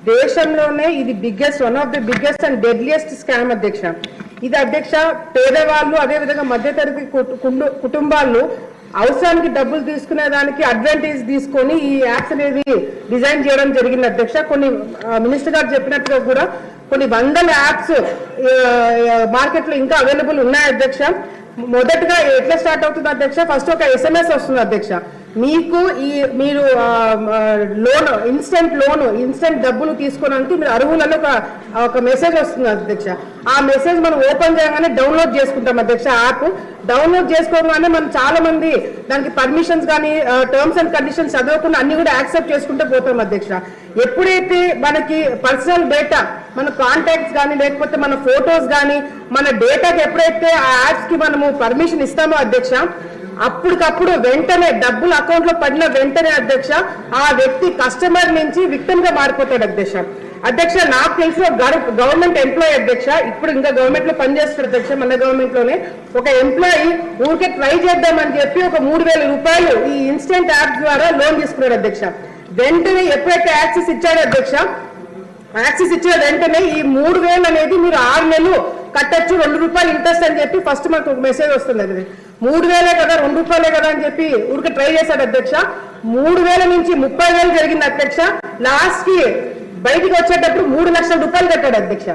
దేశంలోనే ఇది one of the biggest and deadliest scam అధ్యక్ష. ఇది అధ్యక్ష పేదవాళ్ళు అదేవిధంగా మధ్యతరగతి కుటుంబాలు అవసరానికి డబ్బులు తీసుకునే దానికి అడ్వాంటేజ్ తీసుకొని ఈ యాప్స్ అనేది డిజైన్ చేయడం జరిగింది అధ్యక్ష. కొన్ని మినిస్టర్ గారు చెప్పినట్టుగా కూడా కొన్ని వందల యాప్స్ మార్కెట్లో ఇంకా అవైలబుల్ ఉన్నాయి అధ్యక్ష. మొదటగా ఎట్లా స్టార్ట్ అవుతుంది అధ్యక్ష, ఫస్ట్ ఒక SMS వస్తుంది అధ్యక్ష. మీరు లోన్ ఇన్స్టెంట్ డబ్బులు తీసుకోవడానికి మీరు అర్హులను ఒక మెసేజ్ వస్తుంది అధ్యక్ష. ఆ మెసేజ్ మనం ఓపెన్ చేయగానే డౌన్లోడ్ చేసుకుంటాం అధ్యక్ష. యాప్ డౌన్లోడ్ చేసుకోగానే మనం చాలా మంది దానికి పర్మిషన్స్ కానీ టర్మ్స్ అండ్ కండిషన్స్ చదవకుండా అన్ని కూడా యాక్సెప్ట్ చేసుకుంటూ పోతాం అధ్యక్ష. ఎప్పుడైతే మనకి పర్సనల్ డేటా మన కాంటాక్ట్స్ కానీ లేకపోతే మన ఫొటోస్ కానీ మన డేటాకి ఎప్పుడైతే ఆ యాప్స్ కి మనము పర్మిషన్ ఇస్తామో అధ్యక్ష, అప్పటికప్పుడు వెంటనే డబ్బులు అకౌంట్ లో పడిన వెంటనే అధ్యక్ష ఆ వ్యక్తి కస్టమర్ నుంచి విక్టిమ్ గా మారిపోతాడు అధ్యక్ష. నాకు తెలిసిన గవర్నమెంట్ ఎంప్లాయీ అధ్యక్ష, ఇప్పుడు ఇంకా గవర్నమెంట్ లో పనిచేస్తారు అధ్యక్ష. మన గవర్నమెంట్ లోనే ఒక ఎంప్లాయీ ఊరికే ట్రై చేద్దామని చెప్పి ఒక 3,000 రూపాయలు ఈ ఇన్స్టెంట్ యాప్ ద్వారా లోన్ తీసుకున్నాడు అధ్యక్ష. వెంటనే ఎప్పుడైతే యాక్సెస్ ఇచ్చాడో అధ్యక్ష, యాక్సెస్ ఇచ్చిన వెంటనే ఈ 3,000 అనేది మీరు 6 నెలలు కట్టచ్చు, 2 రూపాయలు ఇంట్రెస్ట్ అని చెప్పి ఫస్ట్ మనకు ఒక మెసేజ్ వస్తుంది. అది 3,000 కదా 2 రూపాయలే కదా అని చెప్పి ఊరికి ట్రై చేశాడు అధ్యక్ష. 3,000 నుంచి 30,000 జరిగింది అధ్యక్ష. లాస్ట్ కి బయటికి వచ్చేటప్పుడు 3 లక్షల రూపాయలు కట్టాడు అధ్యక్ష.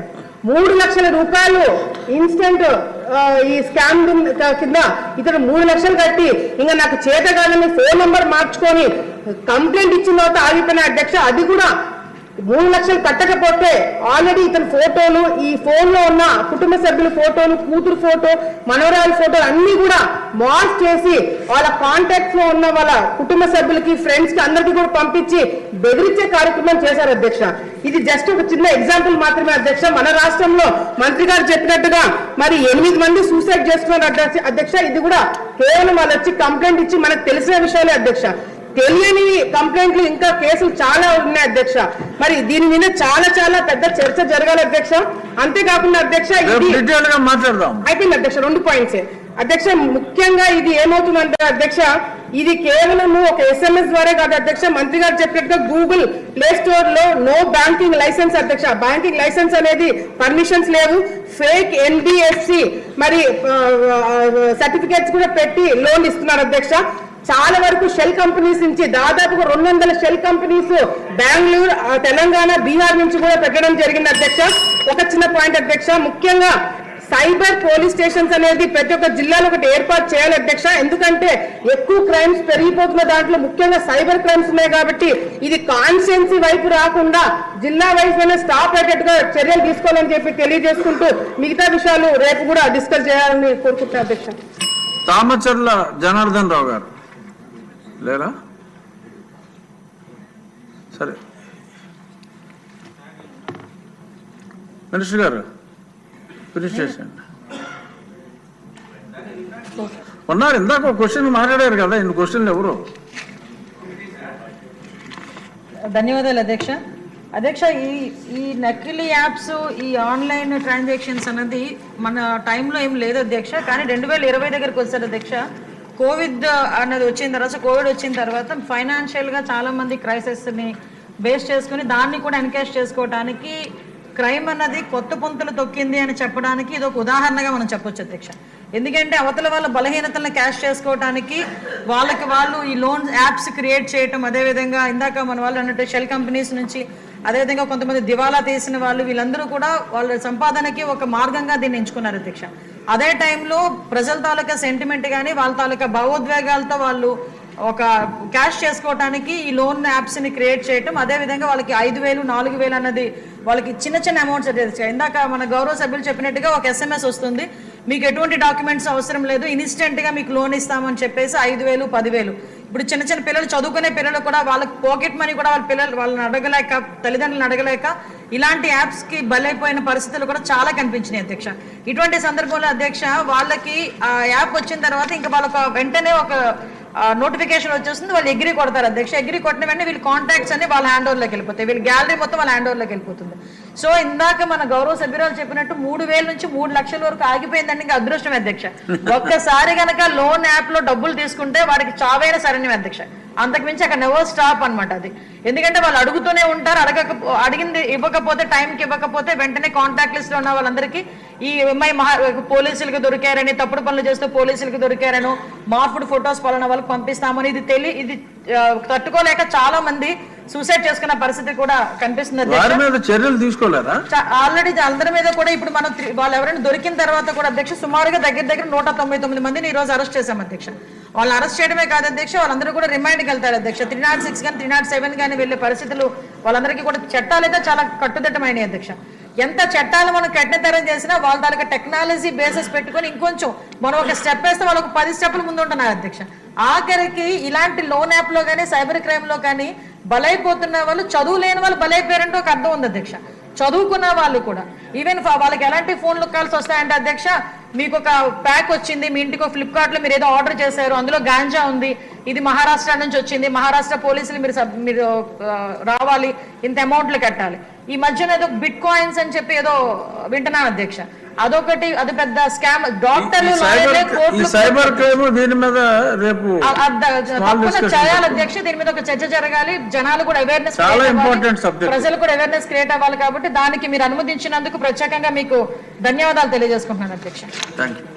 3 లక్షల రూపాయలు ఇన్స్టెంట్ ఈ స్కామ్ కింద ఇతను 3 లక్షలు కట్టి ఇంకా నాకు చేత కాదని ఫోన్ నంబర్ మార్చుకొని కంప్లైంట్ ఇచ్చిన తర్వాత ఆగిపోయిన అధ్యక్ష. అది కూడా 3 లక్షలు కట్టకపోతే ఆల్రెడీ ఇతని ఫోటోలు, ఈ ఫోన్ లో ఉన్న కుటుంబ సభ్యుల ఫోటోలు, కూతురు ఫోటో, మనవరాల ఫోటోలు అన్ని కూడా మార్క్ చేసి వాళ్ళ కాంటాక్ట్స్ లో ఉన్న వాళ్ళ కుటుంబ సభ్యులకి, ఫ్రెండ్స్ కి అందరికీ కూడా పంపించి బెదిరించే కార్యక్రమం చేశారు అధ్యక్ష. ఇది జస్ట్ ఒక చిన్న ఎగ్జాంపుల్ మాత్రమే అధ్యక్ష. మన రాష్ట్రంలో మంత్రి గారు చెప్పినట్టుగా మరి 8 మంది సూసైడ్ చేసుకున్నారు అధ్యక్ష. ఇది కూడా కేవలం వాళ్ళు వచ్చి కంప్లైంట్ ఇచ్చి మనకు తెలిసిన విషయాలే అధ్యక్ష. తెలియని కంప్లైంట్లు ఇంకా కేసులు చాలా ఉన్నాయి అధ్యక్ష. మరి దీని మీద చాలా పెద్ద చర్చ జరగాలి అధ్యక్ష. అంతేకాకుండా అధ్యక్ష అయిపోయింది అధ్యక్ష. 2 పాయింట్స్ అధ్యక్ష. ముఖ్యంగా ఇది ఏమవుతుందంటే అధ్యక్ష, ఇది కేవలం ఒక SMS ద్వారా కాదు అధ్యక్ష. మంత్రి గారు చెప్పినట్టుగా గూగుల్ ప్లే స్టోర్ లో నో బ్యాంకింగ్ లైసెన్స్ అధ్యక్ష. బ్యాంకింగ్ లైసెన్స్ అనేది పర్మిషన్స్ లేవు. ఫేక్ NBFC మరి సర్టిఫికేట్స్ కూడా పెట్టి లోన్ ఇస్తున్నారు అధ్యక్ష. చాలా వరకు షెల్ కంపెనీస్ నుంచి దాదాపుగా 200 షెల్ కంపెనీస్ బెంగళూరు, తెలంగాణ, బీహార్ నుంచి కూడా పెట్టడం జరిగింది అధ్యక్ష. ఒక చిన్న పాయింట్ అధ్యక్ష, ముఖ్యంగా సైబర్ పోలీస్ స్టేషన్స్ అనేది ప్రతి ఒక్క జిల్లాలో ఒకటి ఏర్పాటు చేయాలి అధ్యక్ష. ఎందుకంటే ఎక్కువ క్రైమ్స్ పెరిగిపోతున్న దాంట్లో ముఖ్యంగా సైబర్ క్రైమ్స్ ఉన్నాయి కాబట్టి ఇది కాన్స్టిట్యున్సీ వైపు రాకుండా జిల్లా వైపు స్టాప్ అయ్యేట్టుగా చర్యలు తీసుకోవాలని చెప్పి తెలియజేసుకుంటూ మిగతా విషయాలు రేపు కూడా డిస్కస్ చేయాలని కోరుకుంటున్నాను అధ్యక్ష. తామచర్ల జనార్దన్ రావు గారు లేరా? సరే మినిస్టర్ గారు ఫినిష్ చేసేయండి. ఉన్నారు, ఇందాక ఒక క్వశ్చన్ మాట్లాడారు కదా, ఇన్ని క్వశ్చన్లు ఎవరు? ధన్యవాదాలు అధ్యక్ష. అధ్యక్ష, ఈ నకిలీ యాప్స్, ఈ ఆన్లైన్ ట్రాన్సాక్షన్స్ అన్నది మన టైంలో ఏం లేదు అధ్యక్ష. కానీ 2020 దగ్గరకు వచ్చారు అధ్యక్ష. కోవిడ్ అన్నది వచ్చిన తర్వాత, కోవిడ్ వచ్చిన తర్వాత ఫైనాన్షియల్గా చాలామంది క్రైసిస్ని బేస్ చేసుకుని దాన్ని కూడా ఎన్కేష్ చేసుకోవడానికి క్రైమ్ అన్నది కొత్త పుంతలు తొక్కింది అని చెప్పడానికి ఇది ఒక ఉదాహరణగా మనం చెప్పొచ్చు అధ్యక్ష. ఎందుకంటే అవతల వాళ్ళ బలహీనతలను క్యాష్ చేసుకోవడానికి వాళ్ళు ఈ లోన్ యాప్స్ క్రియేట్ చేయటం, అదేవిధంగా ఇందాక మన వాళ్ళు అన్నట్టు షెల్ కంపెనీస్ నుంచి, అదేవిధంగా కొంతమంది దివాలా తీసిన వాళ్ళు, వీళ్ళందరూ కూడా వాళ్ళ సంపాదనకి ఒక మార్గంగా దీన్ని ఎంచుకున్నారు అధ్యక్ష. అదే టైంలో ప్రజల తాలూకా సెంటిమెంట్ కానీ వాళ్ళ తాలూకా భావోద్వేగాలతో వాళ్ళు ఒక క్యాష్ చేసుకోవడానికి ఈ లోన్ యాప్స్ని క్రియేట్ చేయటం, అదేవిధంగా వాళ్ళకి 5,000, 4,000 అన్నది వాళ్ళకి చిన్న అమౌంట్స్ అధ్యక్ష. ఇందాక మన గౌరవ సభ్యులు చెప్పినట్టుగా ఒక SMS వస్తుంది, మీకు ఎటువంటి డాక్యుమెంట్స్ అవసరం లేదు, ఇన్స్టెంట్గా మీకు లోన్ ఇస్తామని చెప్పేసి 5,000, 10,000. ఇప్పుడు చిన్న పిల్లలు, చదువుకునే పిల్లలు కూడా వాళ్ళకి పాకెట్ మనీ కూడా వాళ్ళని అడగలేక, తల్లిదండ్రులను అడగలేక ఇలాంటి యాప్స్కి బలైపోయిన పరిస్థితులు కూడా చాలా కనిపించినాయి అధ్యక్ష. ఇటువంటి సందర్భంలో అధ్యక్ష వాళ్ళకి ఆ యాప్ వచ్చిన తర్వాత ఇంకా వాళ్ళకి వెంటనే ఒక నోటిఫికేషన్ వచ్చేస్తుంది, వాళ్ళు ఎగ్రీ కొడతారు అధ్యక్ష. ఎగ్రీ కొట్టిన వెంటనే వీళ్ళ కాంటాక్ట్స్ అన్ని వాళ్ళ హ్యాండ్ ఓవర్లోకి వెళ్ళిపోతాయి, వీళ్ళ గ్యాలరీ మొత్తం వాళ్ళ హ్యాండ్ ఓవర్లోకి వెళ్ళిపోతుంది. సో ఇందాక మన గౌరవ సభ్యురాలు చెప్పినట్టు 3,000 నుంచి 3 లక్షల వరకు ఆగిపోయిందండి. ఇంకా అదృష్టం అధ్యక్ష. ఒక్కసారి కనుక లోన్ యాప్ లో డబ్బులు తీసుకుంటే వాడికి చావైన సరైన అధ్యక్ష. అంతకుమించి అక్కడ నెవర్ స్టాప్ అన్నమాట అది. ఎందుకంటే వాళ్ళు అడుగుతూనే ఉంటారు, అడిగింది ఇవ్వకపోతే, టైంకి ఇవ్వకపోతే వెంటనే కాంటాక్ట్ లిస్ట్ లో ఉన్న వాళ్ళందరికీ ఈ ఎంఐ పోలీసులకు దొరికారని, తప్పుడు పనులు చేస్తూ పోలీసులకు దొరికారను, మార్పుడు ఫొటోస్ పలానా వాళ్ళకి పంపిస్తామని ఇది తట్టుకోలేక చాలా మంది సూసైడ్ చేసుకున్న పరిస్థితి కూడా కనిపిస్తుంది. చర్యలు తీసుకోలేదా? ఆల్రెడీ అందరి మీద కూడా ఇప్పుడు మనం వాళ్ళు ఎవరైనా దొరికిన తర్వాత కూడా అధ్యక్ష సుమారుగా దగ్గర 199 మందిని ఈ రోజు అరెస్ట్ చేశాం అధ్యక్ష. వాళ్ళని అరెస్ట్ చేయడమే కాదు అధ్యక్ష, వాళ్ళందరూ కూడా రిమైండ్కి వెళ్తారు అధ్యక్ష. 306 కానీ 307 కానీ వెళ్ళే పరిస్థితులు వాళ్ళందరికీ కూడా చట్టాలు అయితే చాలా కట్టుదిట్టమైనవి అధ్యక్ష. ఎంత చట్టాలు మనం కఠినతరం చేసినా వాళ్ళ తాలూకా టెక్నాలజీ బేసెస్ పెట్టుకొని ఇంకొంచెం మనం ఒక స్టెప్ వేస్తే వాళ్ళకు 10 స్టెప్లు ముందు ఉంటున్నారు అధ్యక్ష. ఆఖరికి ఇలాంటి లోన్ యాప్ లో కానీ సైబర్ క్రైమ్ లో కానీ బలైపోతున్న వాళ్ళు చదువు లేని వాళ్ళు బలైపోయారంటే ఒక అర్థం ఉంది అధ్యక్ష. చదువుకున్న వాళ్ళు కూడా ఈవెన్ వాళ్ళకి ఎలాంటి ఫోన్లు కాల్స్ వస్తాయంటే అధ్యక్ష, మీకు ఒక ప్యాక్ వచ్చింది మీ ఇంటికి, ఫ్లిప్కార్ట్ లో మీరు ఏదో ఆర్డర్ చేశారు, అందులో గాంజా ఉంది, ఇది మహారాష్ట్ర నుంచి వచ్చింది, మహారాష్ట్ర పోలీసులు మీరు రావాలి, ఇంత అమౌంట్లు కట్టాలి. ఈ మధ్యన ఏదో బిట్ కాయిన్స్ అని చెప్పి ఏదో వింటున్నాను అధ్యక్ష. అదొకటి, అది పెద్ద స్కామ్. డాక్టర్లు సైబర్ క్రైమ్ దీని మీద రేపు చేయాలి అధ్యక్ష. దీని మీద ఒక చర్చ జరగాలి, జనాలు కూడా అవేర్నెస్, ప్రజలు కూడా అవేర్నెస్ క్రియేట్ అవ్వాలి. కాబట్టి దానికి మీరు అనుమతించినందుకు ప్రత్యేకంగా మీకు ధన్యవాదాలు తెలియజేసుకుంటున్నాను అధ్యక్ష. థాంక్యూ.